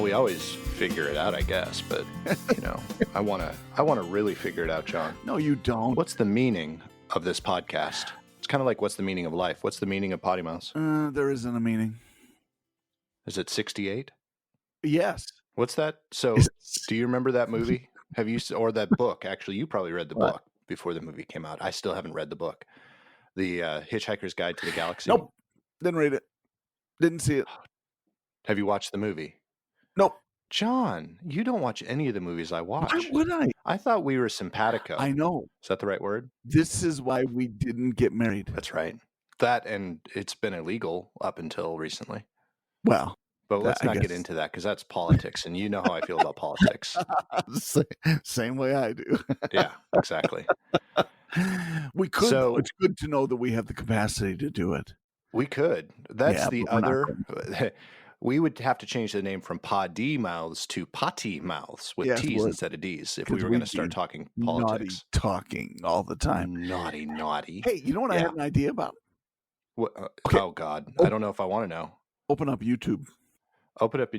Well, we always figure it out, I guess, but I want to really figure it out, John. No, you don't. What's the meaning of this podcast? It's kind of like what's the meaning of life? What's the meaning of PoddiMouths? There isn't a meaning. Is it 68? Yes. What's that? So, do you remember that movie? Have you or that book? Actually, you probably read the book before the movie came out. I still haven't read the book. The Hitchhiker's Guide to the Galaxy. Nope. Didn't read it. Didn't see it. Have you watched the movie? Nope. John, you don't watch any of the movies I watch. Why would I? I thought we were simpatico. I know. Is that the right word? This is why we didn't get married. That's right. That, and it's been illegal up until recently. Well. But let's not get into that because that's politics, and you know how I feel about politics. Same way I do. Yeah, exactly. We could, though. It's good to know that we have the capacity to do it. We could. That's the other. We would have to change the name from PoddiMouths to PoddiMouths with T's instead of D's if we were going to start talking politics. Naughty talking all the time. Naughty. Hey, you know what I had an idea about? What, Oh, God. I don't know if I want to know. Open up YouTube. Open up.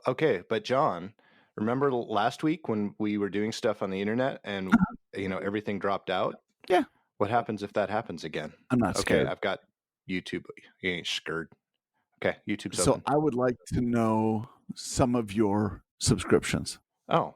Okay, but John, remember last week when we were doing stuff on the internet and everything dropped out? Yeah. What happens if that happens again? I'm not scared. Okay, I've got YouTube. You ain't scared. Okay, YouTube's So open. I would like to know some of your subscriptions. Oh.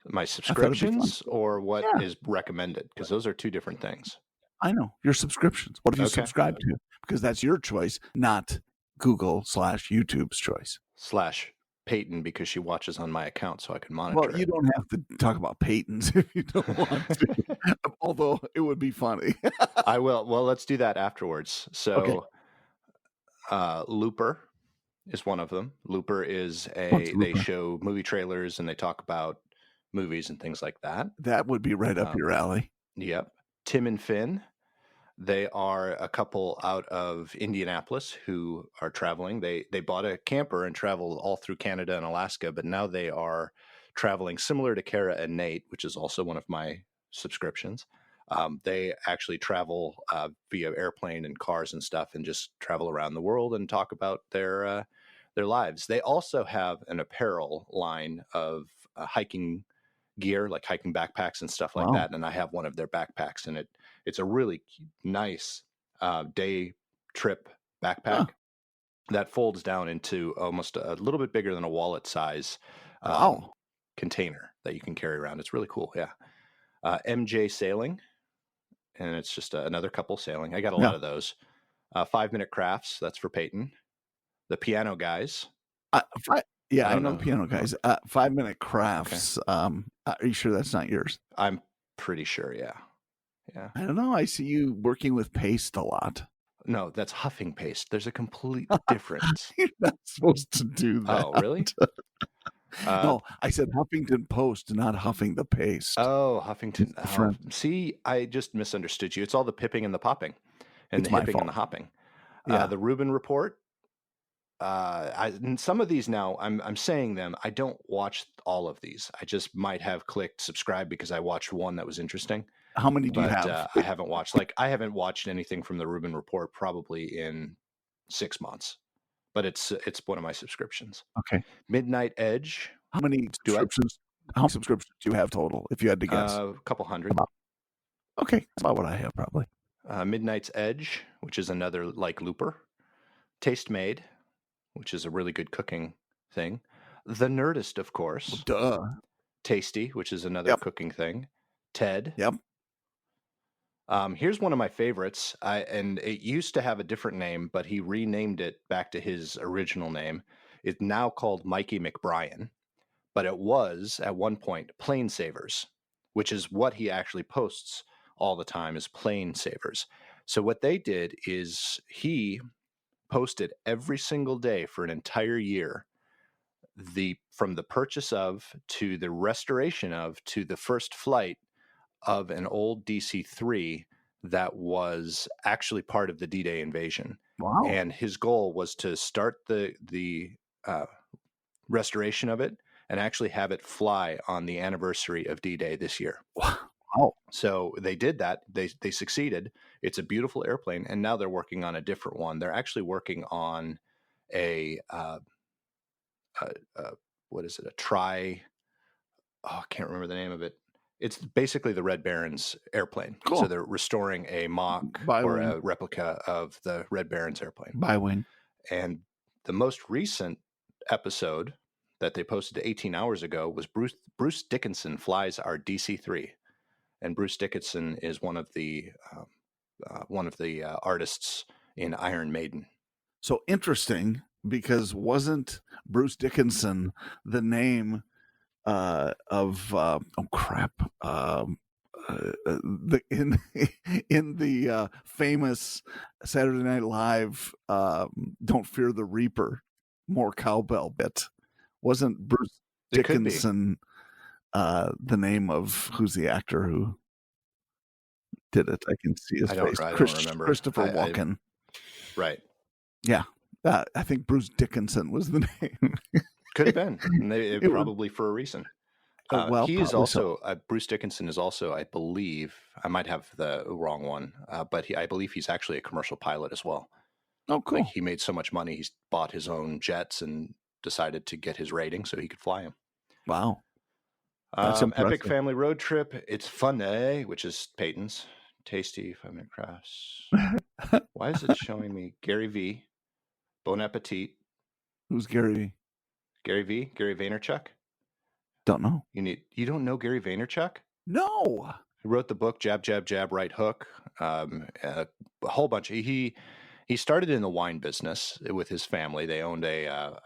My subscriptions or what is recommended? Because those are two different things. I know. Your subscriptions. What have you subscribed to? Because that's your choice, not Google/YouTube's choice. / Peyton, because she watches on my account so I can monitor Well, you don't have to talk about Peyton's if you don't want to. Although it would be funny. I will. Well, let's do that afterwards. So Looper is one of them. Looper is they show movie trailers and they talk about movies and things like that. That would be right up your alley. Yep. Tim and Finn. They are a couple out of Indianapolis who are traveling. They bought a camper and traveled all through Canada and Alaska, but now they are traveling similar to Kara and Nate, which is also one of my subscriptions. They actually travel via airplane and cars and stuff and just travel around the world and talk about their lives. They also have an apparel line of hiking gear, like hiking backpacks and stuff like that. And I have one of their backpacks, and it's a really nice day trip backpack that folds down into almost a little bit bigger than a wallet size container that you can carry around. It's really cool. Yeah. MJ Sailing, and it's just another couple sailing. I got a lot of those. 5 Minute Crafts, that's for Peyton. The Piano Guys. I know Piano Guys. 5 Minute Crafts. Okay. Are you sure that's not yours? I'm pretty sure, yeah. I don't know. I see you working with paste a lot. No, that's huffing paste. There's a complete difference. You're not supposed to do that. Oh, really? No, I said Huffington Post, not huffing the paste. Oh, Huffington. See, I just misunderstood you. It's all the pipping and the popping and the hipping and the hopping. Yeah. The Rubin Report. And some of these now, I'm saying them. I don't watch all of these. I just might have clicked subscribe because I watched one that was interesting. How many do you have? I haven't watched. I haven't watched anything from the Rubin Report probably in 6 months. But it's one of my subscriptions. Okay. Midnight Edge. How many subscriptions? How many subscriptions do you have total? If you had to guess, a couple hundred. Okay, that's about what I have probably. Midnight's Edge, which is another like Looper. Taste Made, which is a really good cooking thing. The Nerdist, of course. Duh. Tasty, which is another cooking thing. Ted. Yep. Here's one of my favorites, and it used to have a different name, but he renamed it back to his original name. It's now called Mikey McBrien, but it was, at one point, Plane Savers, which is what he actually posts all the time, is Plane Savers. So what they did is he posted every single day for an entire year, from the purchase of, to the restoration of, to the first flight of an old DC-3 that was actually part of the D-Day invasion. Wow. And his goal was to start the restoration of it and actually have it fly on the anniversary of D-Day this year. Wow. So they did that. They succeeded. It's a beautiful airplane, and now they're working on a different one. They're actually working on a what is it? A tri. Oh, I can't remember the name of it. It's basically the Red Baron's airplane. Cool. So they're restoring a mock or a replica of the Red Baron's airplane. Bi-wing. And the most recent episode that they posted 18 hours ago was Bruce Dickinson flies our DC-3, and Bruce Dickinson is one of the artists in Iron Maiden. So interesting, because wasn't Bruce Dickinson the name of in the famous Saturday Night Live "Don't Fear the Reaper" more cowbell bit? Wasn't Bruce Dickinson the name of who's the actor who did it? I can see his face. I don't remember. Christopher Walken. Right. Yeah. I think Bruce Dickinson was the name. Could have been. And probably for a reason. He is also, Bruce Dickinson is also, I believe, I might have the wrong one, but I believe he's actually a commercial pilot as well. Oh, cool. Like, he made so much money, he's bought his own jets and decided to get his rating so he could fly them. Wow. That's Epic family road trip. It's fun, which is Peyton's. Tasty 5-minute crafts. Why is it showing me Gary V? Bon appetit. Who's Gary V? Gary V? Gary Vaynerchuk? Don't know. You don't know Gary Vaynerchuk? No. He wrote the book Jab, Jab, Jab, Right Hook. A whole bunch. He started in the wine business with his family. They owned a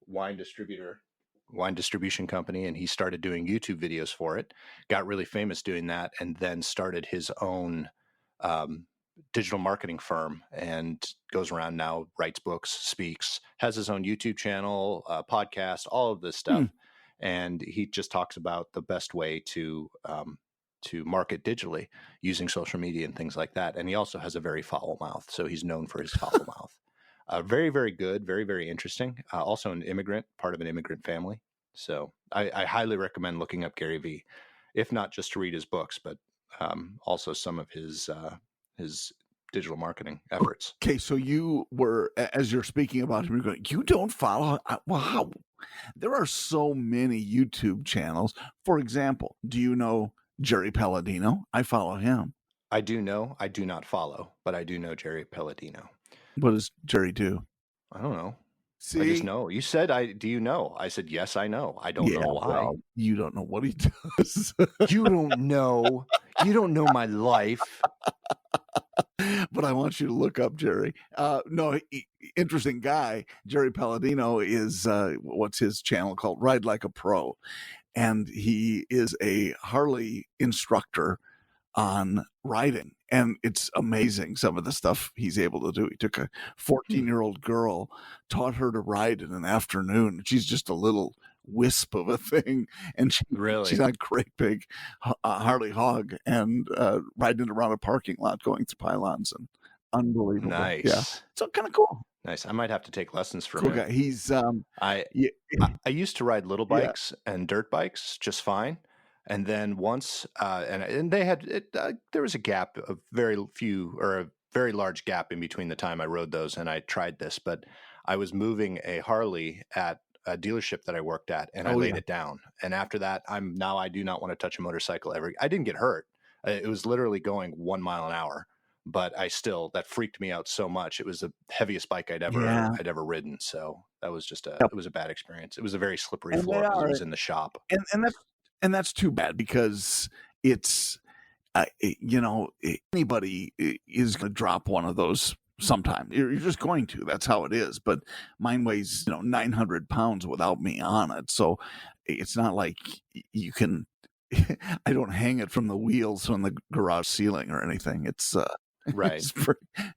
wine distribution company, and he started doing YouTube videos for it. Got really famous doing that, and then started his own digital marketing firm, and goes around now, writes books, speaks, has his own YouTube channel, podcast, all of this stuff. And he just talks about the best way to market digitally using social media and things like that. And he also has a very foul mouth, so he's known for his foul mouth. Very, very good, very, very interesting. Also an immigrant, part of an immigrant family. So I highly recommend looking up Gary V, if not just to read his books, but also some of his digital marketing efforts. Okay, so you were, as you're speaking about him, you're going, you don't follow? Wow. There are so many YouTube channels. For example, do you know Jerry Palladino? I follow him. I do know. I do not follow, but I do know Jerry Palladino. What does Jerry do? I don't know. See? I just know. You said, do you know? I said, yes, I know. I don't know why. Well, you don't know what he does. You don't know. You don't know my life. But I want you to look up Jerry. No, interesting guy. Jerry Palladino is, what's his channel called? Ride Like a Pro. And he is a Harley instructor on riding. And it's amazing, some of the stuff he's able to do. He took a 14-year-old girl, taught her to ride in an afternoon. She's just a little wisp of a thing, and she's on a great big Harley hog, and riding around a parking lot, going through pylons, and unbelievable. Nice. Yeah, so kind of cool. Nice. I might have to take lessons from him. Guy. He's I used to ride little bikes and dirt bikes just fine. And then once, and they had there was a gap of very large gap in between the time I rode those and I tried this. But I was moving a Harley at a dealership that I worked at, and I laid it down. And after that, I do not want to touch a motorcycle ever. I didn't get hurt. It was literally going 1 mile an hour, but that freaked me out so much. It was the heaviest bike I'd ever ridden. So that was just it was a bad experience. It was a very slippery floor because it was in the shop. And that's too bad, because it's, anybody is going to drop one of those sometime. You're just going to. That's how it is. But mine weighs, 900 pounds without me on it. So it's not like you can, I don't hang it from the wheels on the garage ceiling or anything. It's, right.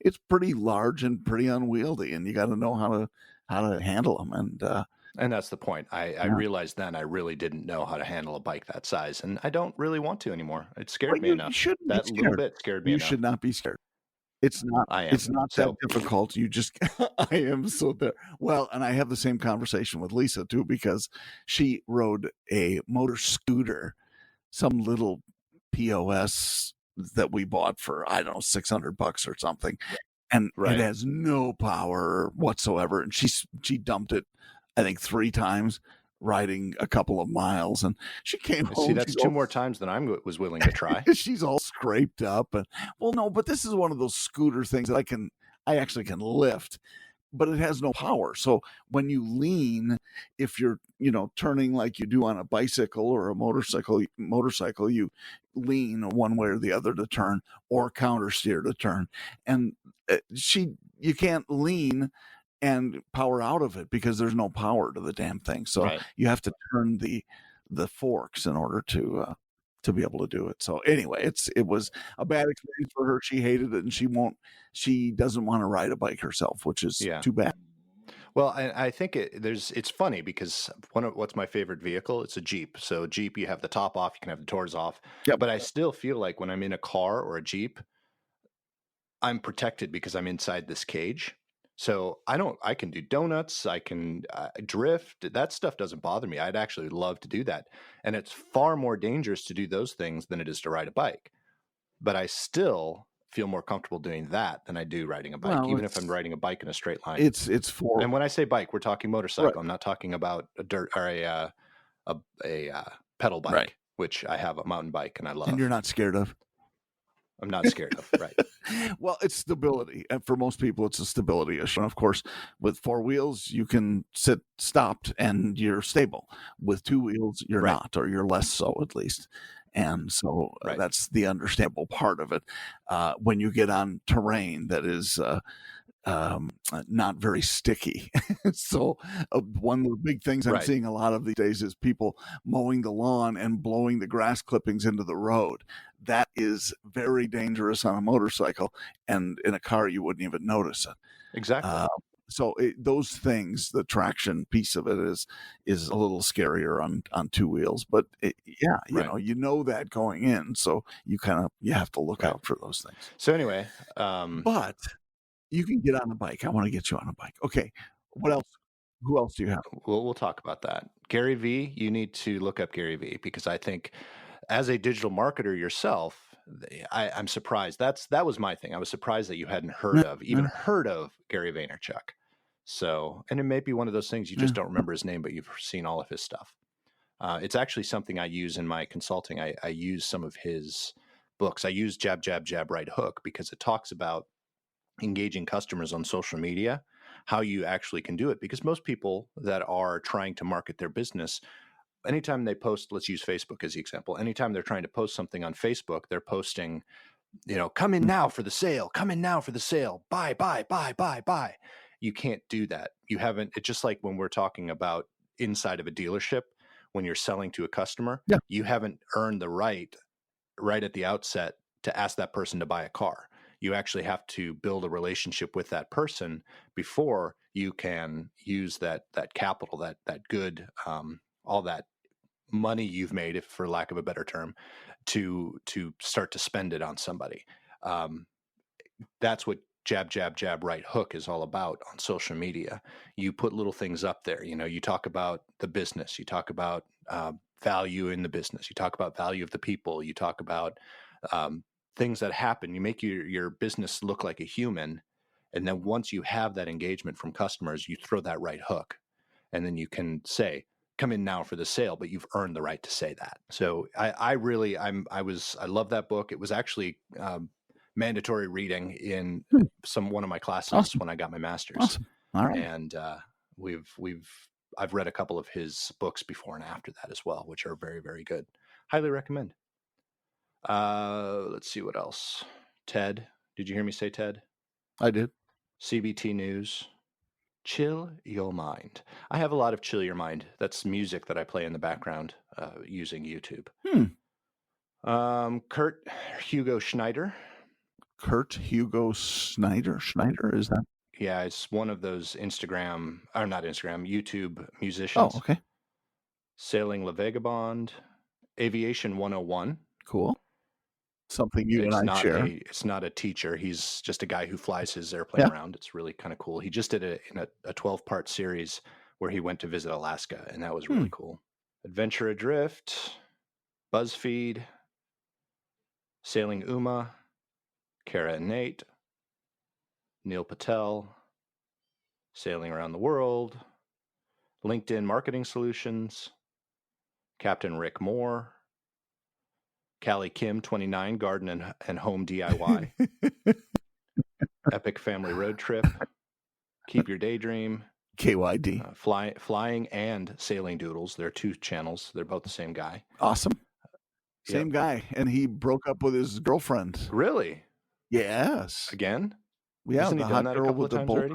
It's pretty large and pretty unwieldy, and you got to know how to handle them. And that's the point. I realized then I really didn't know how to handle a bike that size, and I don't really want to anymore. It scared me enough. That little bit scared me enough. You should not be scared. It's not. It's not that difficult. You just. I am so there. Well, and I have the same conversation with Lisa too, because she rode a motor scooter, some little POS that we bought for, I don't know, $600 or something, and it has no power whatsoever. And she dumped it I think 3 times, riding a couple of miles, and she came See, home, that's 2 more times than I was willing to try. she's all scraped up, and well, no, but this is one of those scooter things that I actually can lift, but it has no power. So when you lean, if you're, turning like you do on a bicycle or a motorcycle, you lean one way or the other to turn or counter steer to turn. And you can't lean and power out of it because there's no power to the damn thing. So Right. you have to turn the forks in order to be able to do it. So anyway, it was a bad experience for her. She hated it, and she doesn't want to ride a bike herself, which is too bad. Well, I think it's funny because what's my favorite vehicle? It's a Jeep. So Jeep, you have the top off, you can have the doors off. Yep. But I still feel like when I'm in a car or a Jeep, I'm protected because I'm inside this cage. So I can do donuts, I can drift. That stuff doesn't bother me. I'd actually love to do that. And it's far more dangerous to do those things than it is to ride a bike. But I still feel more comfortable doing that than I do riding a bike, Well, even if I'm riding a bike in a straight line. It's for And when I say bike, we're talking motorcycle. Right. I'm not talking about a dirt or a pedal bike, Right. which I have a mountain bike and I love. and you're not scared of. I'm not scared of. Right. Well, it's stability. And for most people, it's a stability issue. And of course, with 4 wheels, you can sit stopped and you're stable. With 2 wheels, you're Right. not, or you're less so at least. And so Right. that's the understandable part of it. When you get on terrain that is not very sticky. So one of the big things I'm Right. seeing a lot of these days is people mowing the lawn and blowing the grass clippings into the road. That is very dangerous on a motorcycle, and in a car you wouldn't even notice it. Exactly. So those things, the traction piece of it is a little scarier on 2 wheels, but Right. you know that going in, so you have to look Right. out for those things. So anyway, But you can get on a bike. I want to get you on a bike. Okay. What else? Who else do you have? we'll talk about that. Gary Vee, you need to look up Gary Vee because I think as a digital marketer yourself, I'm surprised. That was my thing. I was surprised that you hadn't even heard of Gary Vaynerchuk. So, and it may be one of those things you just don't remember his name, but you've seen all of his stuff. It's actually something I use in my consulting. I use some of his books. I use Jab, Jab, Jab, Right Hook because it talks about engaging customers on social media, how you actually can do it. Because most people that are trying to market their business, anytime they post, let's use Facebook as the example, anytime they're trying to post something on Facebook, they're posting, come in now for the sale, come in now for the sale, buy, buy, buy, buy, buy. You can't do that. You haven't, it's just like when we're talking about inside of a dealership, when you're selling to a customer, you haven't earned the right at the outset to ask that person to buy a car. You actually have to build a relationship with that person before you can use that capital, that good, all that money you've made, if for lack of a better term, to start to spend it on somebody. That's what Jab, Jab, Jab, Right Hook is all about on social media. You put little things up there. You talk about the business. You talk about value in the business. You talk about value of the people. You talk about things that happen. You make your business look like a human. And then once you have that engagement from customers, you throw that right hook. And then you can say, come in now for the sale, but you've earned the right to say that. So I love that book. It was actually mandatory reading in one of my classes when I got my master's. Awesome. All right. And I've read a couple of his books before and after that as well, which are very, very good. Highly recommend. Let's see what else. TED. Did you hear me say TED? I did. CBT News. Chill Your Mind. I have a lot of Chill Your Mind. That's music that I play in the background using YouTube. Kurt Hugo Schneider. Kurt Hugo Schneider. Schneider, is that? Yeah, it's one of those YouTube musicians. Oh, okay. Sailing La Vagabond. Aviation 101. Cool. Something you and I share. It's not a teacher. He's just a guy who flies his airplane around. It's really kind of cool. He just did it in a 12-part series where he went to visit Alaska, and that was really cool. Adventure Adrift, BuzzFeed, Sailing Uma, Kara and Nate, Neil Patel, Sailing Around the World, LinkedIn Marketing Solutions, Captain Rick Moore, Callie Kim 29 Garden and Home DIY, Epic Family Road Trip, Keep Your Daydream, KYD. Flying and Sailing Doodles. They're 2 channels. They're both the same guy. Awesome. Same guy. And he broke up with his girlfriend. Really? Yes. Again? Yeah, Hasn't the he done hot that a girl couple with of the times already?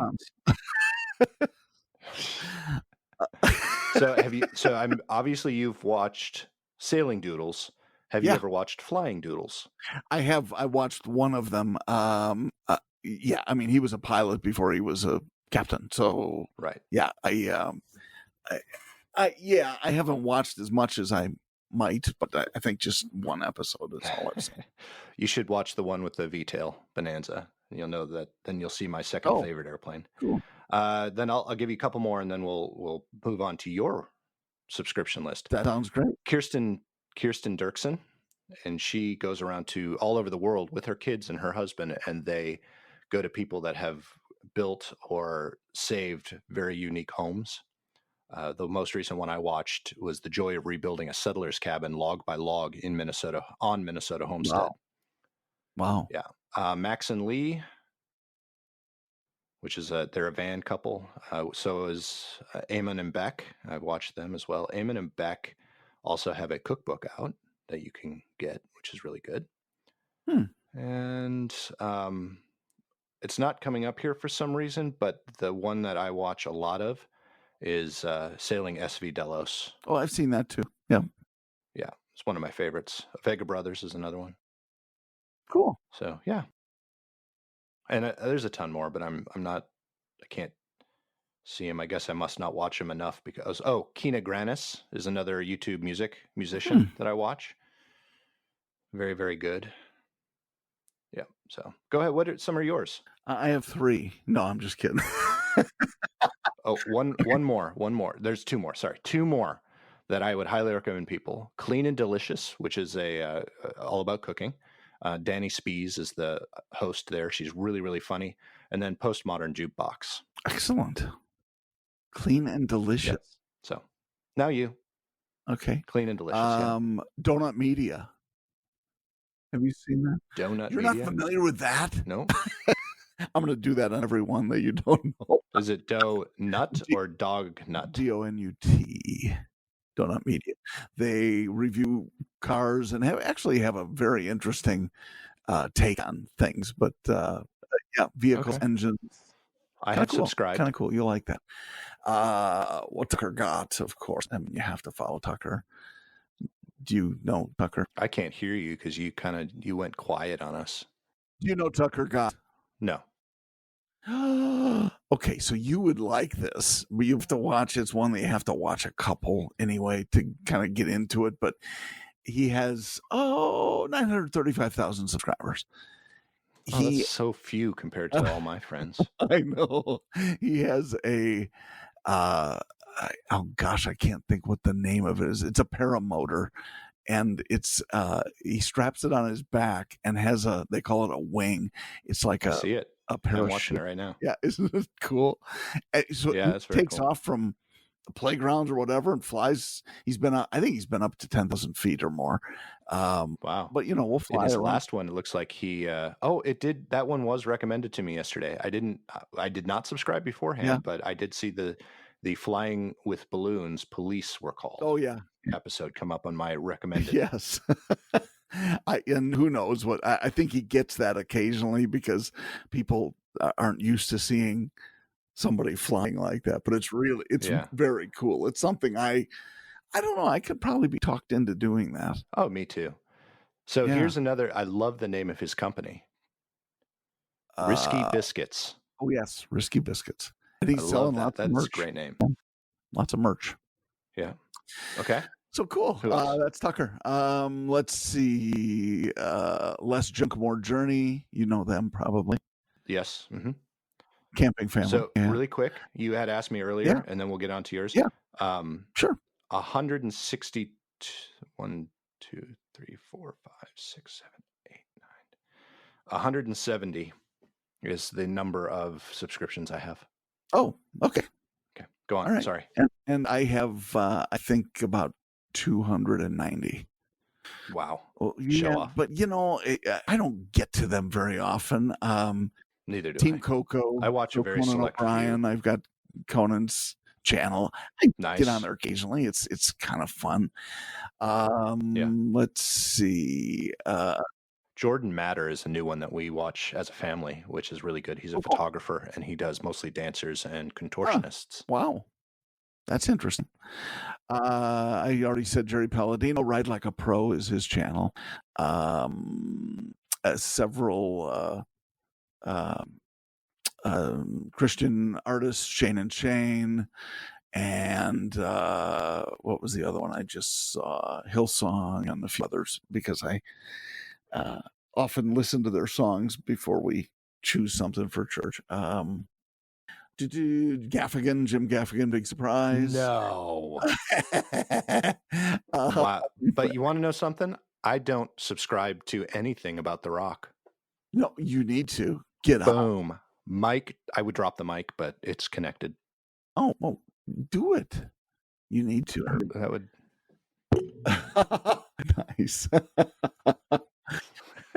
bolt-ons. So I'm obviously you've watched Sailing Doodles. Have you ever watched Flying Doodles? I have. I watched one of them. Yeah, I mean, he was a pilot before he was a captain. So right. Yeah, I haven't watched as much as I might, but I think just one episode is all I've seen. You should watch the one with the V-tail Bonanza. You'll know that. Then you'll see my second favorite airplane. Cool. Then I'll give you a couple more, and then we'll move on to your subscription list. That sounds great. Kirsten Dirksen, and she goes around to all over the world with her kids and her husband, and they go to people that have built or saved very unique homes. The most recent one I watched was The Joy of Rebuilding a Settler's Cabin log by log in Minnesota on Minnesota Homestead. Wow. Yeah. Max and Lee, which is they're a van couple. So is Eamon and Beck. I've watched them as well. Eamon and Beck also have a cookbook out that you can get, which is really good. And it's not coming up here for some reason, but the one that I watch a lot of is Sailing SV Delos. Oh, I've seen that too. Yeah. Yeah, it's one of my favorites. Vega Brothers is another one. Cool. So yeah, and there's a ton more, but I can't see him. I guess I must not watch him enough because Kina Granis is another YouTube musician that I watch. Very, very good. Yeah. So go ahead. What are some of yours? I have 3. No, I'm just kidding. One more. There's 2 more. Sorry, 2 more that I would highly recommend people. Clean and Delicious, which is all about cooking. Danny Spees is the host there. She's really, really funny. And then Postmodern Jukebox. Excellent. Clean and Delicious. Yes. So now you. Okay. Clean and Delicious. Donut Media. Have you seen that? Donut You're Media? not familiar with that? No. I'm going to do that on every one that you don't know. Is it Dough Nut or Dog Nut? DONUT. Donut Media. They review cars and actually have a very interesting take on things. But vehicles, engines. I have subscribed. Kind of cool. You'll like that. What Tucker got, of course. I mean, you have to follow Tucker. Do you know Tucker? I can't hear you because you went quiet on us. Do you know Tucker got? No. Okay, so you would like this, but you have to watch. It's one that you have to watch a couple anyway to kind of get into it. But he has 935,000 subscribers. That's so few compared to all my friends. I know. He has a I can't think what the name of it is. It's a paramotor, and it's he straps it on his back and has they call it a wing. It's like see it. A parachute. I'm watching it right now. Yeah, isn't it cool? So yeah, it takes off from the playgrounds or whatever and flies. I think he's been up to 10,000 feet or more. Wow. But we'll fly. His last one, it looks like he it did. That one was recommended to me yesterday. I did not subscribe beforehand, but I did see the Flying with Balloons Police were called. Oh yeah. Episode come up on my recommended. Yes. And who knows what I think he gets that occasionally because people aren't used to seeing somebody flying like that, but it's very cool. It's something I don't know. I could probably be talked into doing that. Oh, me too. So here's another. I love the name of his company. Risky Biscuits. Oh yes, Risky Biscuits. And he's selling lots of merch. That's a great name. Lots of merch. Yeah. Okay. So cool. That's Tucker. Let's see. Less Junk, More Journey. You know them probably. Yes. Mm-hmm. Camping family. So really quick, you had asked me earlier, and then we'll get on to yours. Yeah. Sure. 160. 1, 2, 3, 4, 5, 6, 7, 8, 9. 170 is the number of subscriptions I have. Oh, okay. Go on. All right. Sorry. And I have, I think, about 290. Wow. Well, Show yeah, off. but I don't get to them very often. Neither do Team I. Coco, I watch a so very Conan select few. O'Brien. I've got Conan's channel. I get on Nice. there occasionally. It's kind of fun. Yeah. Let's see. Jordan Matter is a new one that we watch as a family, which is really good. He's a Oh, photographer, and he does mostly dancers and contortionists. wow, that's interesting. I already said Jerry Palladino. Ride Like a Pro is his channel. Several Christian artists, Shane and Shane, and what was the other one I just saw? Hillsong and a few others, because I often listen to their songs before we choose something for church. Gaffigan, Jim Gaffigan, Big Surprise. No. Wow. But you want to know something? I don't subscribe to anything about The Rock. No, you need to get out. Boom. Mic. I would drop the mic, but it's connected. Oh, well, do it. You need to. That would. Nice.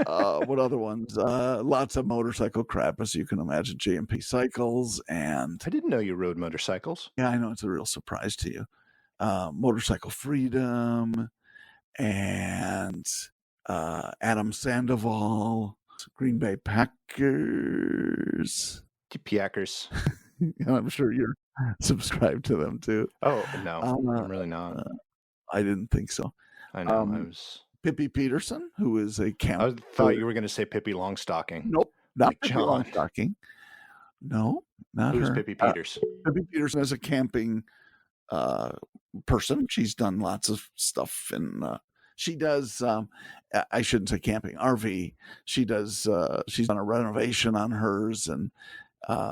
What other ones? Lots of motorcycle crap, as you can imagine. JMP Cycles, and I didn't know you rode motorcycles. yeah, I know it's a real surprise to you. Motorcycle Freedom, and Adam Sandoval, Green Bay Packers. Packers. And I'm sure you're subscribed to them too. Oh no, I'm really not. I didn't think so. I know. I was. Pippi Peterson, who is a camp. I thought you were going to say Pippi Longstocking. Nope, not Like Pippi John. Longstocking. No, not Who's her. Pippi Peters? Pippi Peterson is a camping person. She's done lots of stuff, and she does. I shouldn't say camping, RV. She does. She's done a renovation on hers, and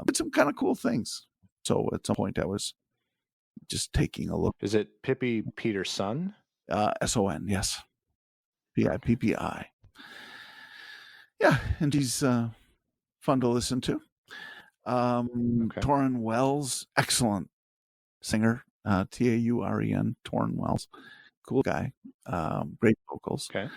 did some kind of cool things. So at some point, I was just taking a look. Is it Pippi Peterson? SON, yes. PIPPI. Yeah, and she's fun to listen to. Okay. Torrin Wells, excellent singer. Tauren, Torrin Wells. Cool guy. Great vocals. Okay.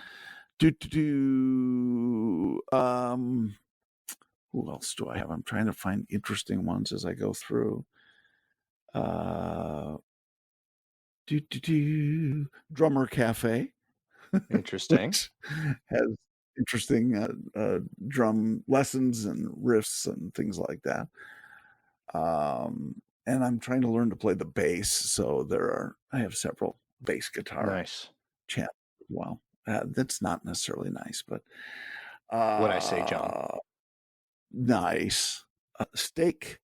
Who else do I have? I'm trying to find interesting ones as I go through. Drummer Cafe. Interesting. Has interesting drum lessons and riffs and things like that. And I'm trying to learn to play the bass, so I have several bass guitar channels as well. That's not necessarily nice, but what'd I say, John? Nice. Steak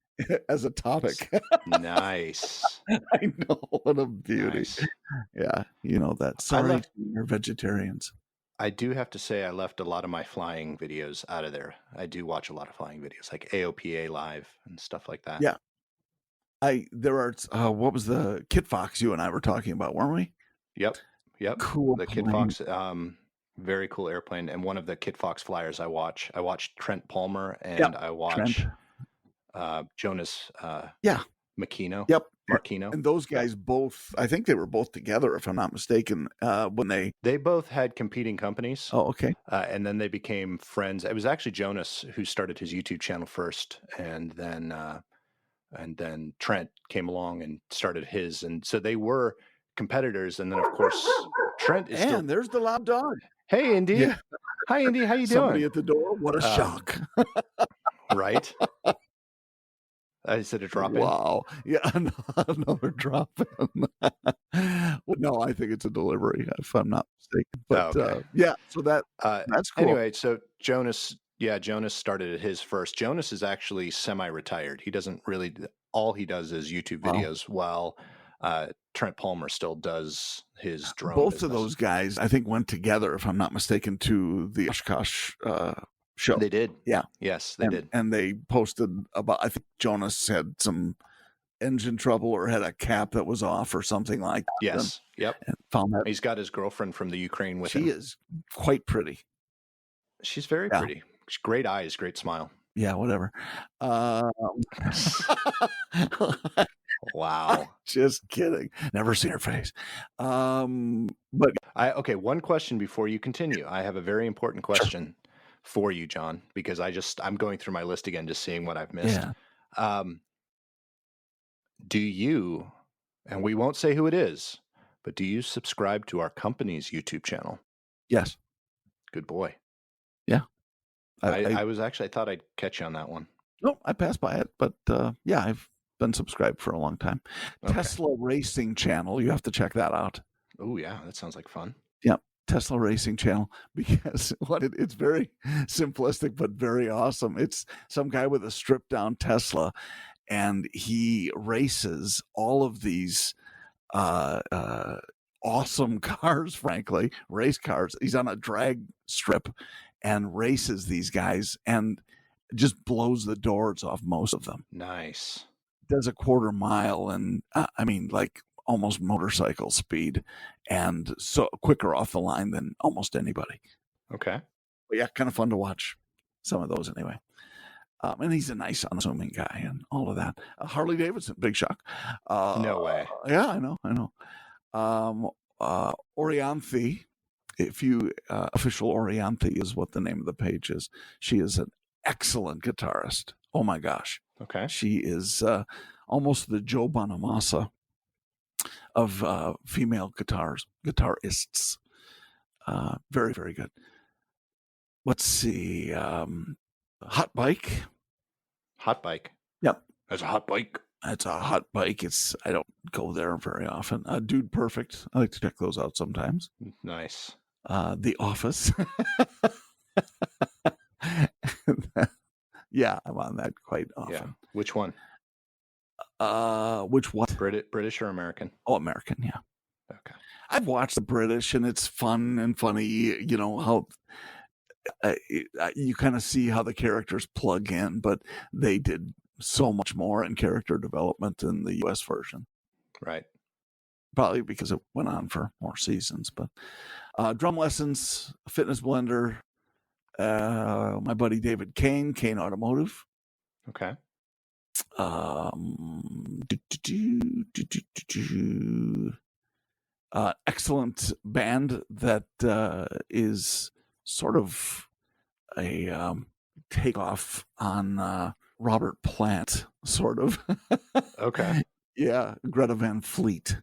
as a topic. Nice. I know, what a beauty. Nice. Yeah, you know that. Sorry, you're vegetarians. I do have to say I left a lot of my flying videos out of there. I do watch a lot of flying videos, like AOPA Live and stuff like that. Yeah. There are what was the Kit Fox you and I were talking about, weren't we? Yep. Cool. The Kit Fox, very cool airplane. And one of the Kit Fox flyers I watched Trent Palmer, and I watch Jonas Marquino. Yep. Marquino. And those guys both, I think they were both together, if I'm not mistaken, when they both had competing companies. Oh, okay. And then they became friends. It was actually Jonas who started his YouTube channel first, and then Trent came along and started his, and so they were competitors. And then of course Trent is still. There's the loud dog. Hey, Indy. Yeah. Hi, Indy. How you doing? Somebody at the door. What a shock! Right. I said a drop in. Wow. Yeah, another drop in. No, I think it's a delivery, if I'm not mistaken. But yeah, so that's cool. Anyway, so Jonas started his first. Jonas is actually semi-retired. He doesn't really, all he does is YouTube videos, while Trent Palmer still does his drone Both business. of those guys, I think, went together, if I'm not mistaken, to the Oshkosh show. They did. Yeah. Yes, they did. And they posted about, I think Jonas had some engine trouble or had a cap that was off or something like that. Yes. Yep. And found that. He's got his girlfriend from the Ukraine with him. She is quite pretty. She's very pretty. Great eyes, great smile. Yeah, whatever. Wow. Just kidding. Never seen her face. But Okay, one question before you continue. I have a very important question for you, Jon, because I'm going through my list again, just seeing what I've missed. yeah, Do you, and we won't say who it is, but do you subscribe to our company's YouTube channel? yes, Good boy. yeah. I thought I'd catch you on that one. No, I passed by it, but yeah, I've been subscribed for a long time. Okay. Tesla Racing Channel, you have to check that out. Oh yeah, that sounds like fun. Yeah, Tesla Racing Channel, because it's very simplistic but very awesome. It's some guy with a stripped down Tesla, and he races all of these awesome cars, frankly, race cars. He's on a drag strip and races these guys and just blows the doors off most of them. Nice. Does a quarter mile and I mean, like almost motorcycle speed, and so quicker off the line than almost anybody. Okay. But yeah, kind of fun to watch some of those anyway. And he's a nice, unassuming guy and all of that. Harley-Davidson, big shock. No way. Yeah, I know. Orianthe, if you official Orianthe is what the name of the page is. She is an excellent guitarist. Oh my gosh. Okay. She is almost the Joe Bonamassa of female guitarists. Very, very good. Let's see. Hot Bike. Hot Bike. Yep. That's a hot bike. It's a hot bike. I don't go there very often. Dude Perfect. I like to check those out sometimes. Nice. The Office. Yeah, I'm on that quite often. Yeah. Which one? Which what? British or American? Oh, American, yeah. Okay. I've watched the British, and it's fun and funny. You know how you kind of see how the characters plug in, but they did so much more in character development in the U.S. version. Right. Probably because it went on for more seasons. But drum lessons, fitness blender. My buddy David Kane Automotive. Okay. Excellent band that is sort of a takeoff on Robert Plant, sort of. Okay. Yeah, Greta Van Fleet.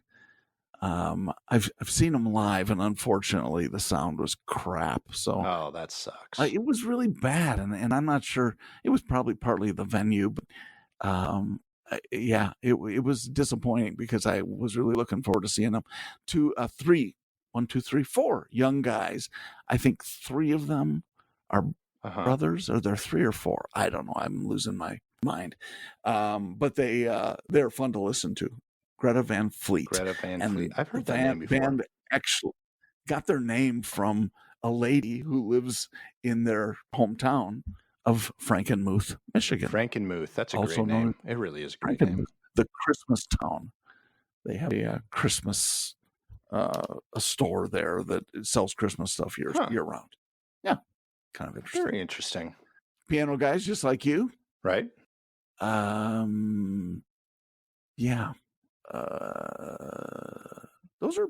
I've seen them live, and unfortunately, the sound was crap. So, that sucks. it was really bad, and I'm not sure. It was probably partly the venue, but yeah, it was disappointing because I was really looking forward to seeing them. Four young guys. I think three of them are brothers, or they're three or four. I don't know. I'm losing my mind. But they're fun to listen to. Greta Van Fleet. I've heard that name before. Band actually got their name from a lady who lives in their hometown of Frankenmuth, Michigan. Frankenmuth. That's a great name. It really is a great name. The Christmas town. They have a Christmas a store there that sells Christmas stuff year round. Yeah, kind of interesting. Very interesting. Piano guys, just like you, right? Yeah. Those are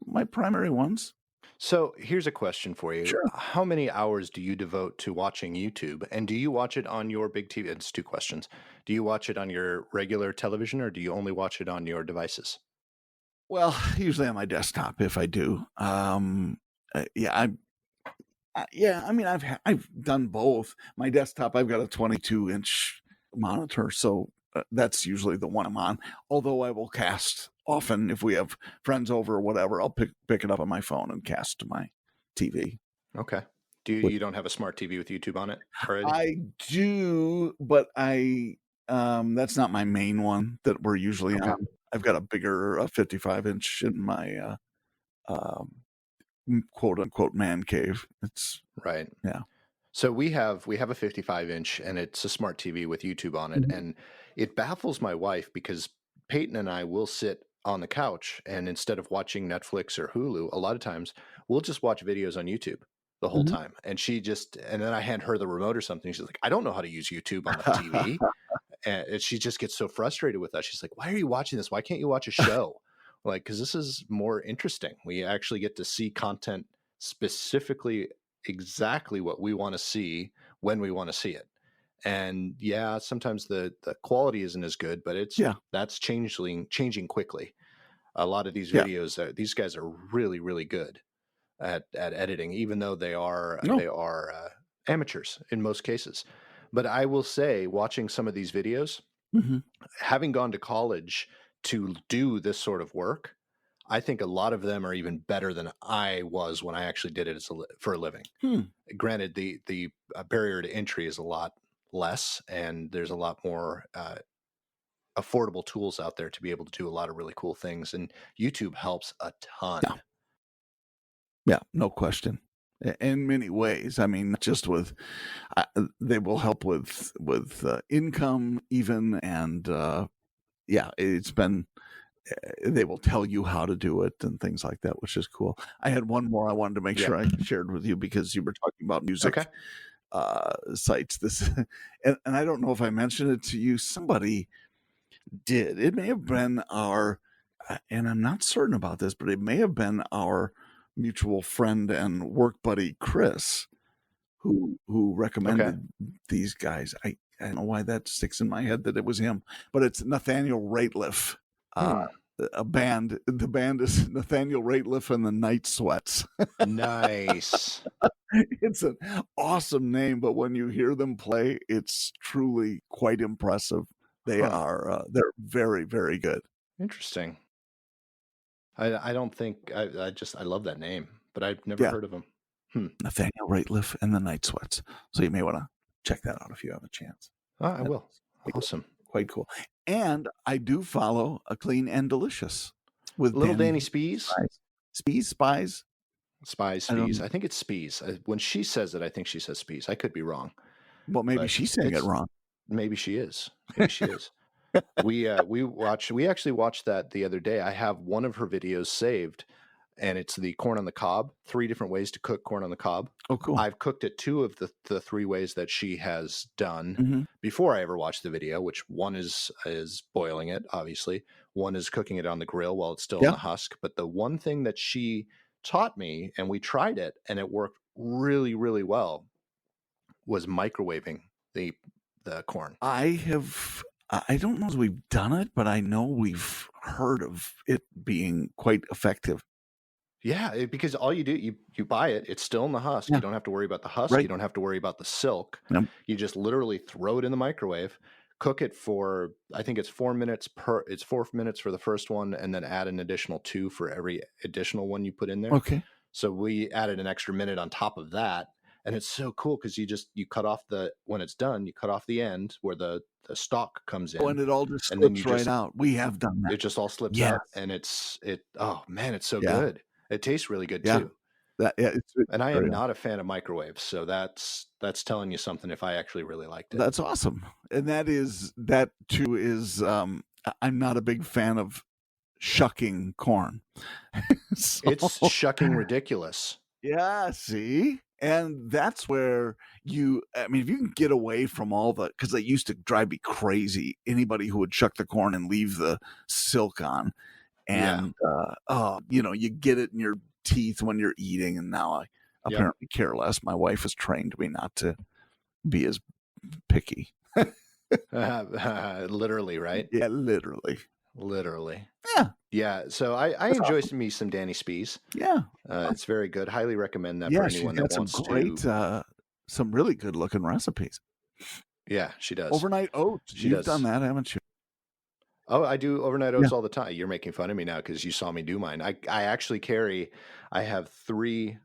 my primary ones. So here's a question for you. Sure. How many hours do you devote to watching YouTube? And do you watch it on your big TV? It's two questions. Do you watch it on your regular television, or do you only watch it on your devices? Well, usually on my desktop if I do. Yeah, I mean, I've done both. My desktop, I've got a 22-inch monitor, so that's usually the one I'm on. Although I will cast often if we have friends over or whatever. I'll pick it up on my phone and cast to my TV. Okay. You don't have a smart TV with YouTube on it already? I do, but that's not my main one that we're usually on. I've got a bigger 55-inch in my quote unquote man cave. It's right. Yeah. So we have a 55-inch, and it's a smart TV with YouTube on it. Mm-hmm. And it baffles my wife because Peyton and I will sit on the couch, and instead of watching Netflix or Hulu, a lot of times we'll just watch videos on YouTube the whole time. And and then I hand her the remote or something. She's like, I don't know how to use YouTube on the TV. And she just gets so frustrated with us. She's like, "Why are you watching this? Why can't you watch a show?" Like, because this is more interesting. We actually get to see content specifically exactly what we want to see when we want to see it. And yeah, sometimes the quality isn't as good, but Yeah. that's changing quickly. A lot of these Yeah. videos, these guys are really, really good at editing, even though they are No. amateurs in most cases. But I will say, watching some of these videos, Hmm. having gone to college to do this sort of work, I think a lot of them are even better than I was when I actually did it for a living. Granted, the barrier to entry is a lot less, and there's a lot more affordable tools out there to be able to do a lot of really cool things. And YouTube helps a ton. Yeah. Yeah, no question. In many ways, I mean, not just with they will help with income even, and yeah, it's been they will tell you how to do it and things like that, which is cool. I had one more I wanted to make Yeah. sure I shared with you because you were talking about music Okay. sites. This, and I don't know if I mentioned it to you. Somebody did. It may have been our, and I'm not certain about this, but it may have been our mutual friend and work buddy Chris who Okay. recommended these guys. I don't know why that sticks in my head that it was him, but it's Nathaniel Rateliff. A band. The band is Nathaniel Rateliff and the Night Sweats. Nice. It's an awesome name, but when you hear them play, it's truly quite impressive. They are they're very, very good. Interesting. I don't think I love that name, but I've never Yeah, heard of him. Nathaniel Rateliff and the Night Sweats. So you may want to check that out if you have a chance. Oh, I That's will. Awesome. quite cool. And I do follow A Clean and Delicious with Little Danny Danny Spies. Spies. Spies, I don't Spies. know. I think it's Spies. When she says it, I think she says Spies. I could be wrong, Well, maybe but she's saying it wrong. maybe she is. Maybe she is. We actually watched that the other day. I have one of her videos saved, and it's the corn on the cob, 3 different ways to cook corn on the cob. Oh, cool. I've cooked it 2 of the 3 ways that she has done Mm-hmm. before I ever watched the video, which one is boiling it, obviously. One is cooking it on the grill while it's still in the husk. But the one thing that she taught me, and we tried it, and it worked really, really well, was microwaving the corn. I don't know if we've done it, but I know we've heard of it being quite effective. Yeah, because all you do, you buy it, it's still in the husk. Yeah. You don't have to worry about the husk. Right. You don't have to worry about the silk. Yep. You just literally throw it in the microwave, cook it for, I think it's 4 minutes it's 4 minutes for the first one, and then add an additional 2 for every additional one you put in there. Okay. So we added an extra minute on top of that. And it's so cool because you cut off when it's done, you cut off the end where the stalk comes in. Oh, and it all just and then slips you right out. We have done that. It just all slips out, and oh man, it's so good. It tastes really good too. It's And I am not a fan of microwaves, so that's telling you something if I actually really liked it. That's awesome. And that too is I'm not a big fan of shucking corn. It's shucking ridiculous. Yeah, see? And that's where if you can get away from all because they used to drive me crazy, anybody who would shuck the corn and leave the silk on. And, you get it in your teeth when you're eating. And now I apparently care less. My wife has trained me not to be as picky. Literally, right? Yeah, literally. Yeah. Yeah. So I enjoy me some Danny Spies. Yeah. It's very good. Highly recommend that for anyone that wants some really good looking recipes. Yeah, she does. Overnight oats. You've done that, haven't you? Oh, I do overnight oats all the time. You're making fun of me now because you saw me do mine. I actually I have 3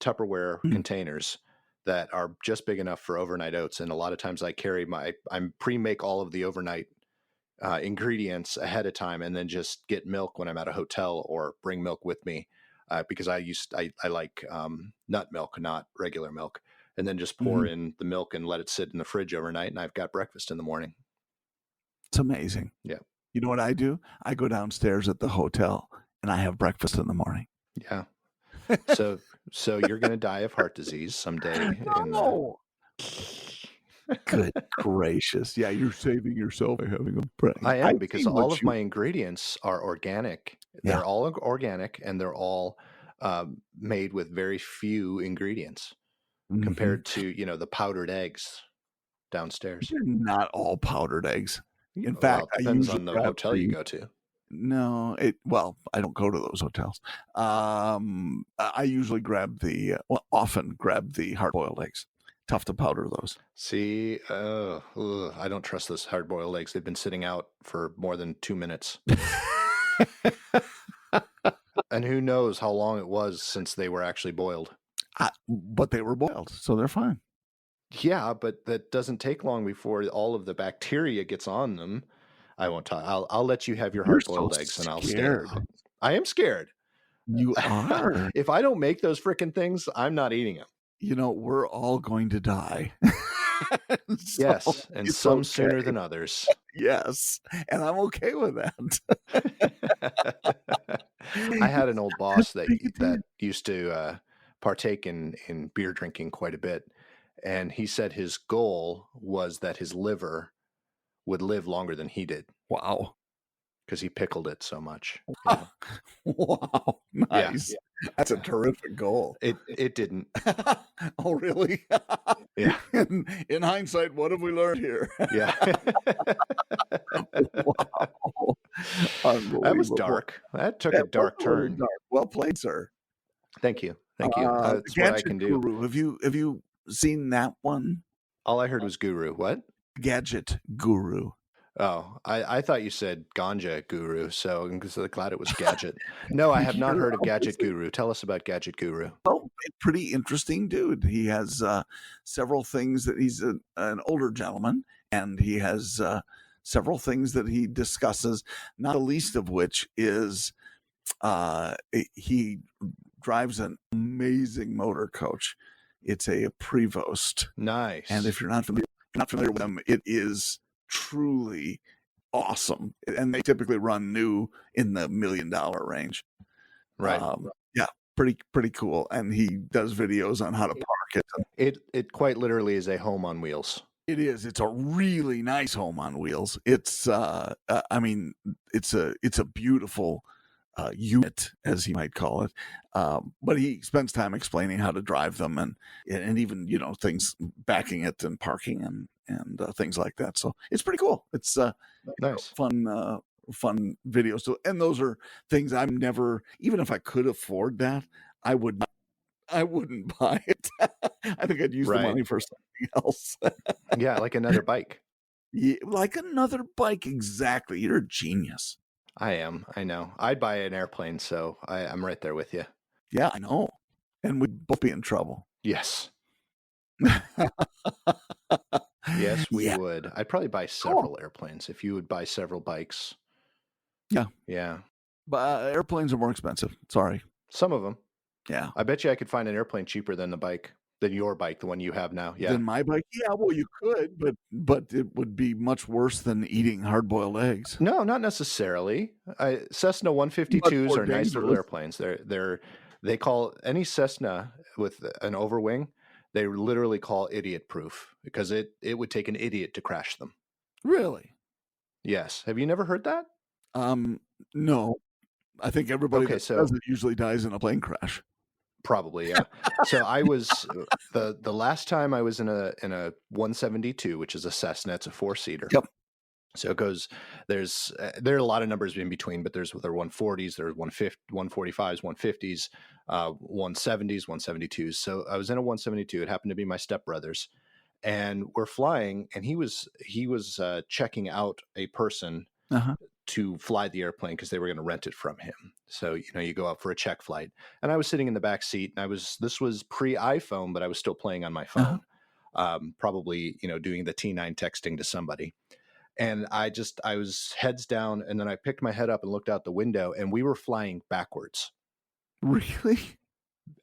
Tupperware containers that are just big enough for overnight oats. And a lot of times I pre-make all of the overnight ingredients ahead of time and then just get milk when I'm at a hotel or bring milk with me because I like nut milk, not regular milk. And then just pour in the milk and let it sit in the fridge overnight. And I've got breakfast in the morning. It's amazing. Yeah. You know what I do? I go downstairs at the hotel and I have breakfast in the morning. Yeah. So you're going to die of heart disease someday. No. Good gracious. Yeah, you're saving yourself by having a brain. I am, I've because seen what all of you my ingredients are organic. Yeah. They're all organic, and they're all made with very few ingredients Mhm. compared to, the powdered eggs downstairs. They're not all powdered eggs. In Well, fact, it I depends usually on the grab hotel you go to. No, I don't go to those hotels. I usually often grab the hard-boiled eggs. Tough to powder those. See, I don't trust those hard-boiled eggs. They've been sitting out for more than 2 minutes. And who knows how long it was since they were actually boiled. But they were boiled, so they're fine. Yeah, but that doesn't take long before all of the bacteria gets on them. I won't talk. I'll let you have your You're so hard-boiled eggs, and I'll stay. scared. I am scared. You are. If I don't make those frickin' things, I'm not eating them. We're all going to die. So Yes, and it's some okay. sooner than others. Yes, and I'm okay with that. I had an old boss that Take it in. used to partake in beer drinking quite a bit, and he said his goal was that his liver would live longer than he did Wow. because he pickled it so much. Wow. Yeah. Nice. That's a terrific goal. It didn't. Oh, really? Yeah. In hindsight, what have we learned here? Yeah. Wow. That was Unbelievable. dark. That took That a dark was a little turn. dark. Well played, sir. Thank you. Thank you. The That's what I Gadget can do. Guru. Have you seen that one? All I heard was guru. What? Gadget Guru. Oh, I thought you said ganja guru, so I'm glad it was gadget. No, I have not heard of Gadget Guru. Tell us about Gadget Guru. Oh, pretty interesting dude. He has several things that he's an older gentleman, and he has several things that he discusses, not the least of which is he drives an amazing motor coach. It's a Prevost. Nice. And if you're not familiar with them, it is truly awesome. And they typically run new in the $1 million range. Right. Yeah, pretty cool. And he does videos on how to park it. It quite literally is a home on wheels. It is. It's a really nice home on wheels. It's it's a beautiful unit, as he might call it. But he spends time explaining how to drive them and even, things, backing it and parking and things like that. So it's pretty cool. It's nice. Fun videos. So, and those are things I'm never, even if I could afford that, I wouldn't buy it. I think I'd use the money for something else. Yeah, like another bike. Yeah, like another bike. Exactly. You're a genius. I am. I know. I'd buy an airplane, so I'm right there with you. Yeah, I know. And we'd both be in trouble. Yes. Yes, we would. I'd probably buy several airplanes if you would buy several bikes. Yeah. Yeah. But airplanes are more expensive. Sorry. Some of them. Yeah. I bet you I could find an airplane cheaper than your bike, the one you have now. Yeah. Than my bike? Yeah, well, you could, but it would be much worse than eating hard-boiled eggs. No, not necessarily. Cessna 152s are nice little airplanes. They call any Cessna with an overwing, they literally call idiot-proof because it would take an idiot to crash them. Really? Yes. Have you never heard that? No. I think everybody that does it usually dies in a plane crash. Probably, yeah. So I was the last time I was in a 172, which is a Cessna. It's a 4-seater. Yep. So it goes. There are a lot of numbers in between, but there are 140s, there are 145s, 150s, 170s, 172s. So I was in a 172. It happened to be my stepbrother's, and we're flying, and he was checking out a person. To fly the airplane because they were going to rent it from him. So, you go out for a check flight, and I was sitting in the back seat, and this was pre-iPhone, but I was still playing on my phone, probably, doing the T9 texting to somebody. And I was heads down, and then I picked my head up and looked out the window, and we were flying backwards. Really?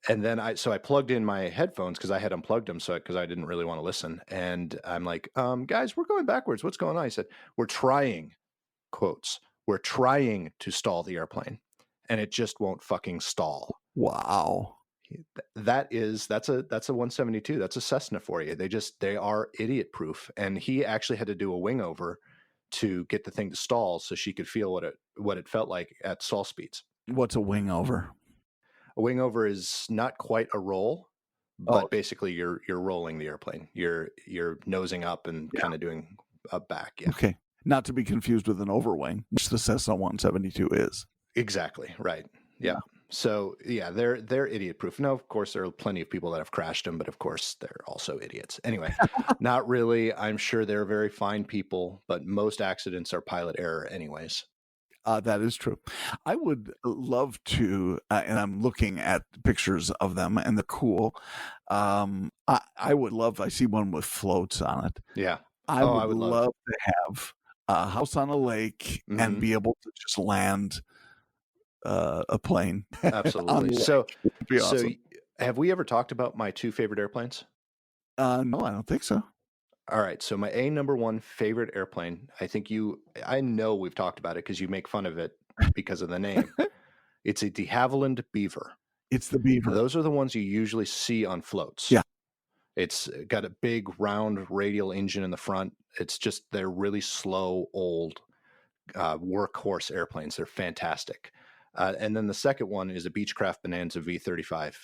And then I plugged in my headphones because I had unplugged them. Because I didn't really want to listen. And I'm like, guys, we're going backwards. What's going on? He said, we're trying to stall the airplane, and it just won't fucking stall. Wow. That's a 172. That's a Cessna for you. They are idiot proof. And he actually had to do a wing over to get the thing to stall so she could feel what it felt like at stall speeds. What's a wing over? A wing over is not quite a roll, but Oh. basically you're rolling the airplane. You're nosing up and kind of doing a back. Yeah. Okay. Not to be confused with an overwing, which the Cessna 172 is. Exactly. Right. Yep. Yeah. So yeah, they're idiot proof. Now, of course, there are plenty of people that have crashed them, but of course they're also idiots. Anyway, not really. I'm sure they're very fine people, but most accidents are pilot error anyways. That is true. I would love to, and I'm looking at pictures of them, and they're cool. I would love. I see one with floats on it. Yeah. I would love to have a house on a lake and be able to just land a plane. Absolutely. So have we ever talked about my two favorite airplanes? No, I don't think so. All right. So my number one favorite airplane, I know we've talked about it because you make fun of it because of the name. It's a de Havilland Beaver. It's the Beaver. Those are the ones you usually see on floats. Yeah. It's got a big round radial engine in the front. They're really slow, old workhorse airplanes. They're fantastic. And then the second one is a Beechcraft Bonanza V35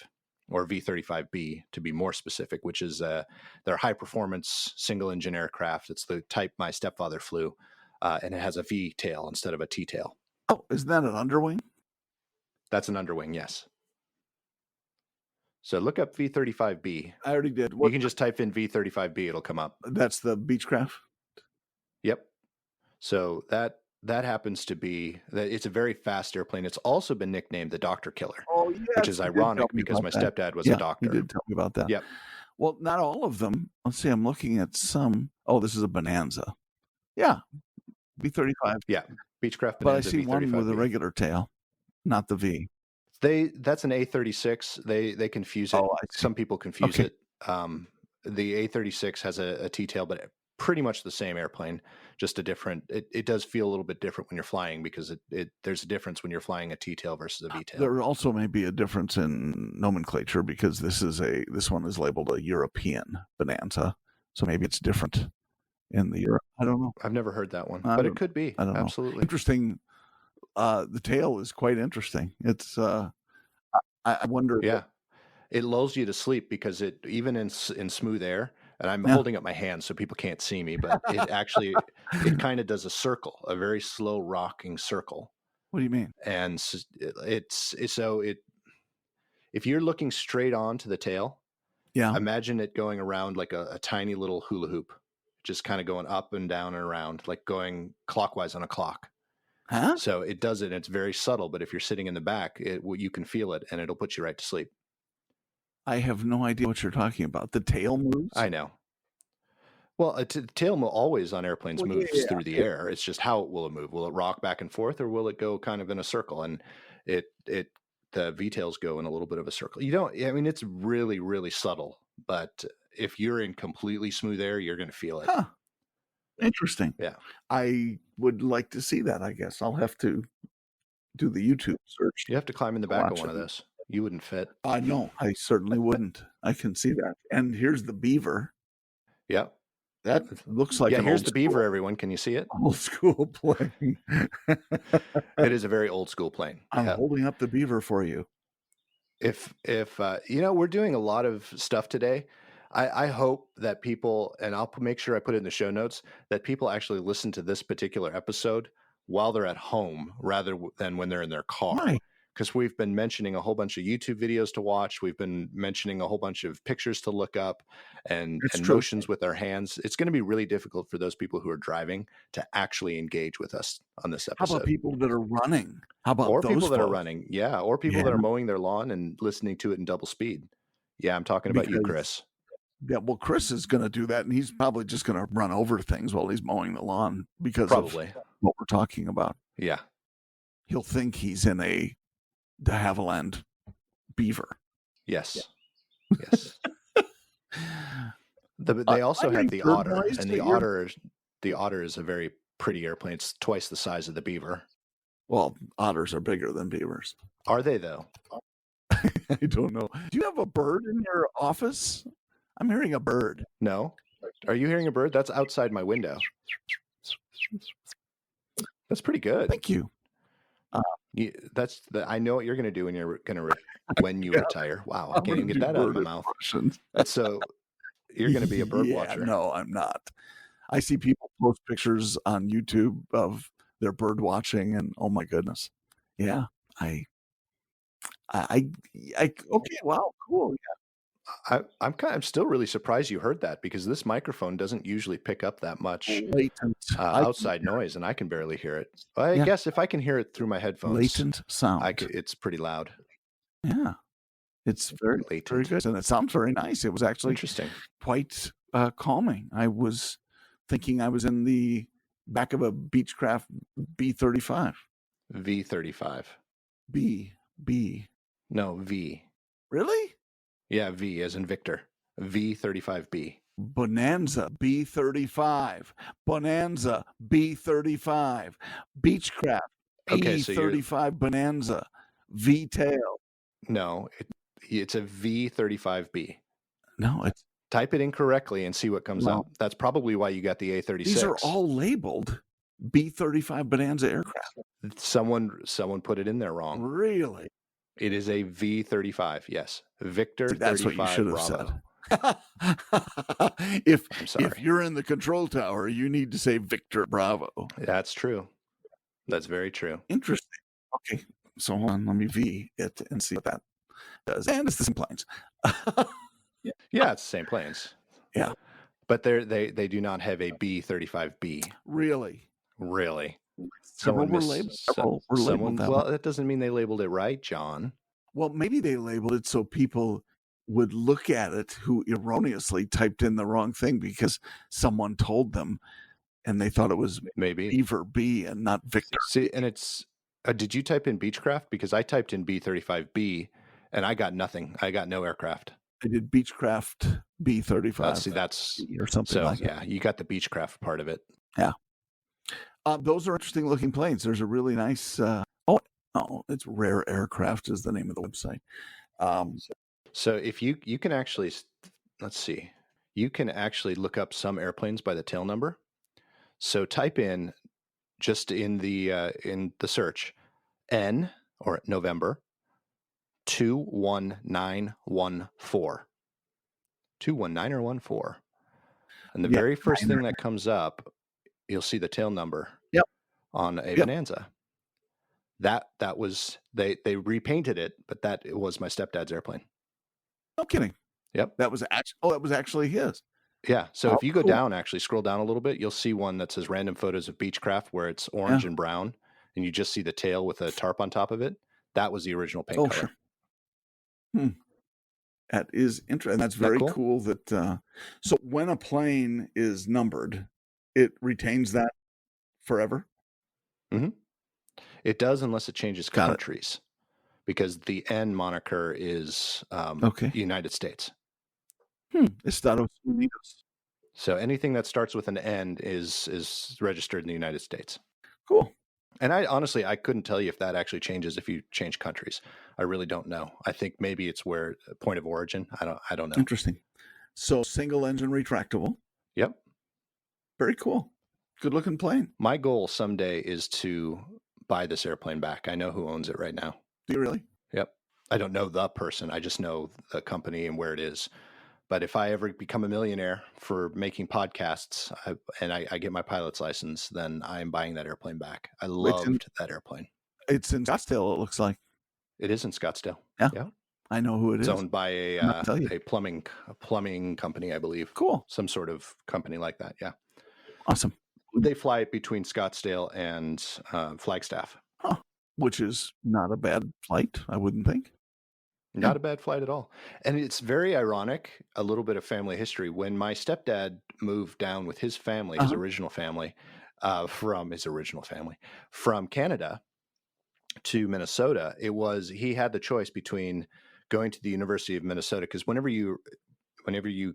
or V35B to be more specific, which is their high performance single engine aircraft. It's the type my stepfather flew, and it has a V tail instead of a T tail. Oh, isn't that an underwing? That's an underwing, yes. So look up V35B. I already did. You can just type in V35B; it'll come up. That's the Beechcraft. Yep. So that happens to be that it's a very fast airplane. It's also been nicknamed the Doctor Killer, which is ironic because my stepdad was a doctor. You did tell me about that. Yep. Well, not all of them. Let's see. I'm looking at some. Oh, this is a Bonanza. Yeah, B35. Yeah, Beechcraft Bonanza. But I see V35B. one with a regular tail, not the V. That's an A36. They confuse it. Some people confuse it. The A36 has a T tail, but pretty much the same airplane, just a different. It does feel a little bit different when you're flying because there's a difference when you're flying a T tail versus a V tail. There also may be a difference in nomenclature because this one is labeled a European Bonanza, so maybe it's different in the Europe. I don't know. I've never heard that one, but it could be. I don't know. Absolutely interesting. The tail is quite interesting. It's I wonder. Yeah, it lulls you to sleep because it even in smooth air. And I'm holding up my hand so people can't see me, but it kind of does a circle, a very slow rocking circle. What do you mean? And if you're looking straight on to the tail, imagine it going around like a tiny little hula hoop, just kind of going up and down and around, like going clockwise on a clock. Huh? So it does it. And it's very subtle, but if you're sitting in the back, you can feel it, and it'll put you right to sleep. I have no idea what you're talking about. The tail moves? I know. Well, the tail always on airplanes moves through the air. It's just how will it move? Will it rock back and forth, or will it go kind of in a circle? And the V tails go in a little bit of a circle. It's really, really subtle, but if you're in completely smooth air, you're going to feel it. Huh. Interesting. Yeah. I would like to see that, I guess. I'll have to do the YouTube search. You have to climb in the back of one of those. You wouldn't fit. No, I certainly wouldn't. I can see that. And here's the Beaver. Yeah. That looks like here's the Beaver, everyone. Can you see it? Old school plane. It is a very old school plane. I'm holding up the Beaver for you. If we're doing a lot of stuff today, I hope that people, and I'll make sure I put it in the show notes, that people actually listen to this particular episode while they're at home rather than when they're in their car. Right. Because we've been mentioning a whole bunch of YouTube videos to watch. We've been mentioning a whole bunch of pictures to look up and motions with our hands. It's going to be really difficult for those people who are driving to actually engage with us on this episode. How about people that are running? How about or those people that are folks? running? Yeah, or people that are mowing their lawn and listening to it in double speed. Yeah, I'm talking about you, Chris. Yeah, well, Chris is going to do that, and he's probably just going to run over things while he's mowing the lawn because of what we're talking about. Yeah. He'll think he's in a de Havilland Beaver. Yes. Yes. They also have the Otter, and the Otter is a very pretty airplane. It's twice the size of the Beaver. Well, otters are bigger than beavers. Are they, though? I don't know. Do you have a bird in your office? I'm hearing a bird. No? Are you hearing a bird? That's outside my window. That's pretty good. Thank you. I know what you're going to do when you're going to when you retire. Wow, I I'm can't even gonna get do that out of my bird mouth. impressions. So you're going to be a bird watcher. No, I'm not. I see people post pictures on YouTube of their bird watching, and oh my goodness, yeah, okay, wow, cool. I'm still really surprised you heard that, because this microphone doesn't usually pick up that much Latent outside noise, and I can barely hear it. I Yeah. guess if I can hear it through my headphones, latent sound. it's pretty loud. Yeah, it's very Latent. good, and it sounds very nice. It was actually Interesting. quite calming. I was thinking I was in the back of a Beechcraft B35. V35. B. No, V. Really? Yeah, V as in Victor. V35B. Bonanza B35. Bonanza B35. Beechcraft Okay, so B35 Bonanza. V-tail. No, it's a V35B. No, it's Type it incorrectly and see what comes Well- up. That's probably why you got the A36. these are all labeled B35 Bonanza aircraft. Someone put it in there wrong. Really? It is a V35. Yes, Victor See, that's what you 35 should have Bravo. said. If I'm sorry. you're in the control tower, you need to say Victor Bravo. That's true. That's very true. Interesting. Okay, so hold on, let me V it and see what that does. And it's the same planes. Yeah, it's the same planes. Yeah. But they do not have a B35B. Really? Really. Several were labeled that Well, way. that doesn't mean they labeled it right, John. Well, maybe they labeled it so people would look at it who erroneously typed in the wrong thing because someone told them and they thought it was Maybe. Beaver B and not Victor. See, and it's did you type in Beechcraft? Because I typed in B35B and I got nothing. I got no aircraft. I did Beechcraft B35. See, that's or something like that. yeah, you got the Beechcraft part of it. Yeah. Those are interesting looking planes. There's a really nice, it's Rare Aircraft is the name of the website. So if you can actually, let's see, you can actually look up some airplanes by the tail number. So type in just in the search N or November 21914. 219 or 14. And the very first thing that comes up, you'll see the tail number. Yep. On a Bonanza. That was they repainted it, but it was my stepdad's airplane. No kidding. Yep. That was actually his. Yeah. So if you go down, actually scroll down a little bit, you'll see one that says random photos of Beechcraft where it's orange and brown, and you just see the tail with a tarp on top of it. That was the original paint color. Sure. That is interesting. That's very cool that so when a plane is numbered, it retains that forever? Mm-hmm. It does unless it changes countries. Because the N moniker is United States. Estados Unidos. So anything that starts with an N is registered in the United States. Cool. And I couldn't tell you if that actually changes if you change countries. I really don't know. I think maybe it's where point of origin. I don't know. Interesting. So single engine retractable. Yep. Very cool. Good looking plane. My goal someday is to buy this airplane back. I know who owns it right now. Do you really? Yep. I don't know the person. I just know the company and where it is. But if I ever become a millionaire for making podcasts and I get my pilot's license, then I'm buying that airplane back. I loved that airplane. It's in Scottsdale, it looks like. It is in Scottsdale. Yeah. I know who it is. It's owned by a plumbing company, I believe. Cool. Some sort of company like that. Yeah. Awesome. They fly it between Scottsdale and Flagstaff. Huh. Which is not a bad flight, I wouldn't think. Not a bad flight at all. And it's very ironic, a little bit of family history. When my stepdad moved down with his family, his original family, from Canada to Minnesota, he had the choice between going to the University of Minnesota, because whenever you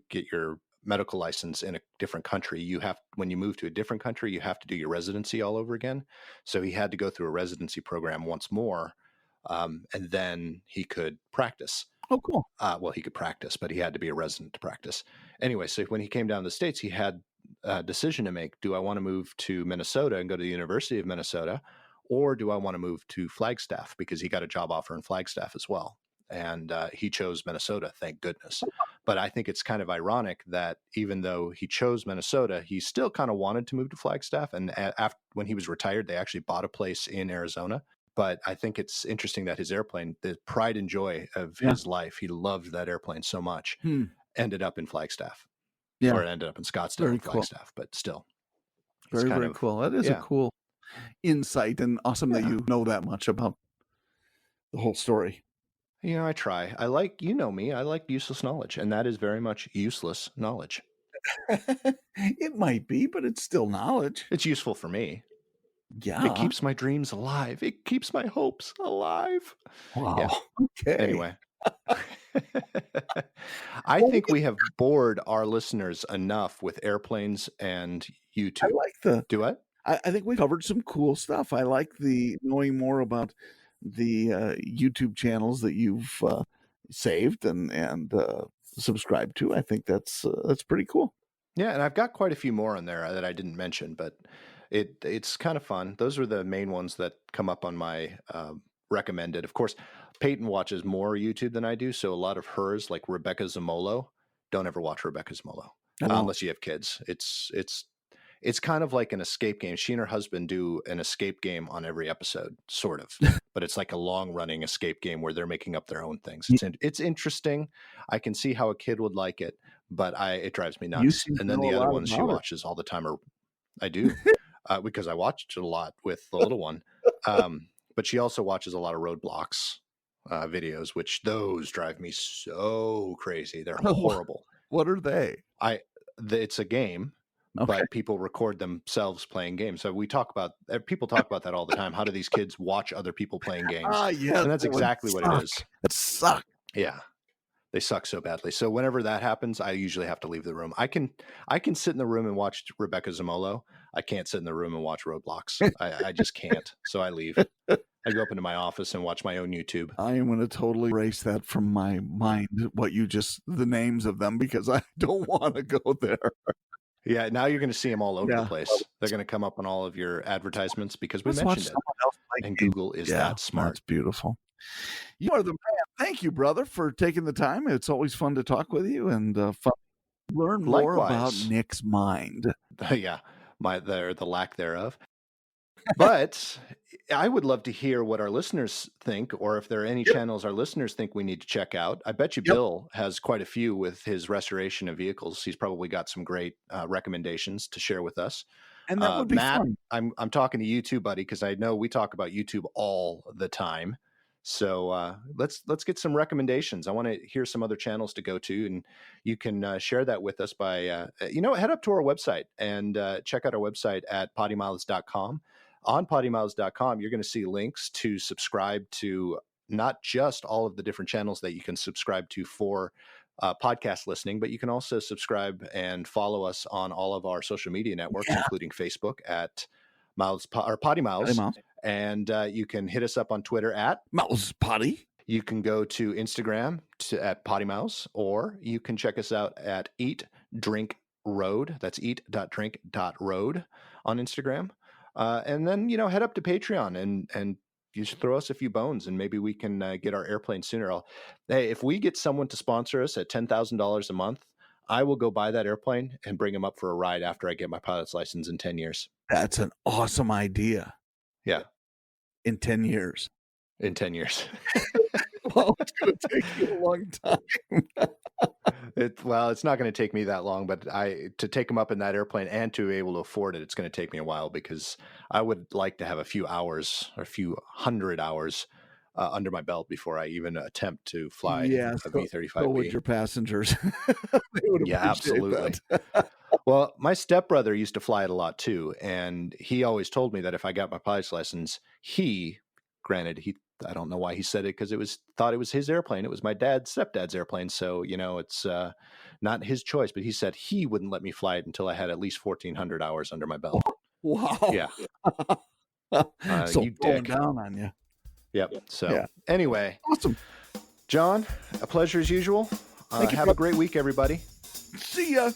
get your medical license in a different country, when you move to a different country, you have to do your residency all over again. So he had to go through a residency program once more, and then he could practice. Oh, cool. Well, he could practice, but he had to be a resident to practice. Anyway, so when he came down to the States, he had a decision to make. Do I want to move to Minnesota and go to the University of Minnesota, or do I want to move to Flagstaff? Because he got a job offer in Flagstaff as well. And he chose Minnesota, thank goodness. But I think it's kind of ironic that even though he chose Minnesota, he still kind of wanted to move to Flagstaff. And after, when he was retired, they actually bought a place in Arizona. But I think it's interesting that his airplane, the pride and joy of his life, he loved that airplane so much, ended up in Flagstaff. Yeah. Or ended up in Scottsdale Very and Flagstaff, but still. Very, very cool. That is a cool insight, and awesome that you know that much about the whole story. You know, I try. I like, you know me, I like useless knowledge, and that is very much useless knowledge. It might be, but it's still knowledge. It's useful for me. Yeah. It keeps my dreams alive. It keeps my hopes alive. Wow. Yeah. Okay. Anyway. I think we have bored our listeners enough with airplanes and YouTube. I like the... Do what? I think we covered some cool stuff. I like the knowing more about the YouTube channels that you've saved and subscribed to. I think that's pretty cool. Yeah, and I've got quite a few more on there that I didn't mention, but it's kind of fun. Those are the main ones that come up on my recommended. Of course, Peyton watches more YouTube than I do, so a lot of hers, like Rebecca Zamolo, don't ever watch Rebecca Zamolo unless you have kids. It's kind of like an escape game. She and her husband do an escape game on every episode, sort of, but it's like a long-running escape game where they're making up their own things. It's interesting. I can see how a kid would like it, but it drives me nuts. And then the other ones she watches all the time I do, because I watched it a lot with the little one. But she also watches a lot of Roadblocks videos, which those drive me so crazy. They're horrible. What are they? It's a game. Okay. But people record themselves playing games. So people talk about that all the time. How do these kids watch other people playing games? Yeah, and that's exactly what it is. It sucks. Yeah. They suck so badly. So whenever that happens, I usually have to leave the room. I can sit in the room and watch Rebecca Zamolo. I can't sit in the room and watch Roadblocks. I just can't. So I leave. I go up into my office and watch my own YouTube. I am going to totally erase that from my mind, the names of them, because I don't want to go there. Yeah, now you're going to see them all over the place. They're going to come up on all of your advertisements because we mentioned it. And Google is that smart. That's beautiful. You are the man. Thank you, brother, for taking the time. It's always fun to talk with you and fun to learn more about Nick's mind. Yeah, the lack thereof. But I would love to hear what our listeners think, or if there are any channels our listeners think we need to check out. I bet you Bill has quite a few with his restoration of vehicles. He's probably got some great recommendations to share with us. And that would be Matt, fun. I'm talking to you too, buddy, because I know we talk about YouTube all the time. So let's get some recommendations. I want to hear some other channels to go to, and you can share that with us by head up to our website and check out our website at PoddiMouths.com. On PoddiMouths.com, you're going to see links to subscribe to not just all of the different channels that you can subscribe to for podcast listening, but you can also subscribe and follow us on all of our social media networks, including Facebook at PoddiMouths. And you can hit us up on Twitter at Mouse Poddy. You can go to Instagram at PoddiMouths, or you can check us out at Eat Drink Road. That's eat.drink.road on Instagram. And then, head up to Patreon and you should throw us a few bones, and maybe we can get our airplane sooner. Hey, if we get someone to sponsor us at $10,000 a month, I will go buy that airplane and bring him up for a ride after I get my pilot's license in 10 years. That's an awesome idea. Yeah. In 10 years. In 10 years. Well, it's going to take you a long time. It's not going to take me that long, but to take them up in that airplane and to be able to afford it, it's going to take me a while, because I would like to have a few hours or a few hundred hours under my belt before I even attempt to fly a B-35B. So with your passengers. Yeah, absolutely. Well, my stepbrother used to fly it a lot too, and he always told me that if I got my pilot's license, I don't know why he said it, because thought it was his airplane. It was my stepdad's airplane. So, it's not his choice, but he said he wouldn't let me fly it until I had at least 1,400 hours under my belt. Wow. Yeah. So you going dick. down on you. Yep. So Yeah. anyway, Awesome. Jon, a pleasure as usual. Thank you, have a great week, everybody. See ya.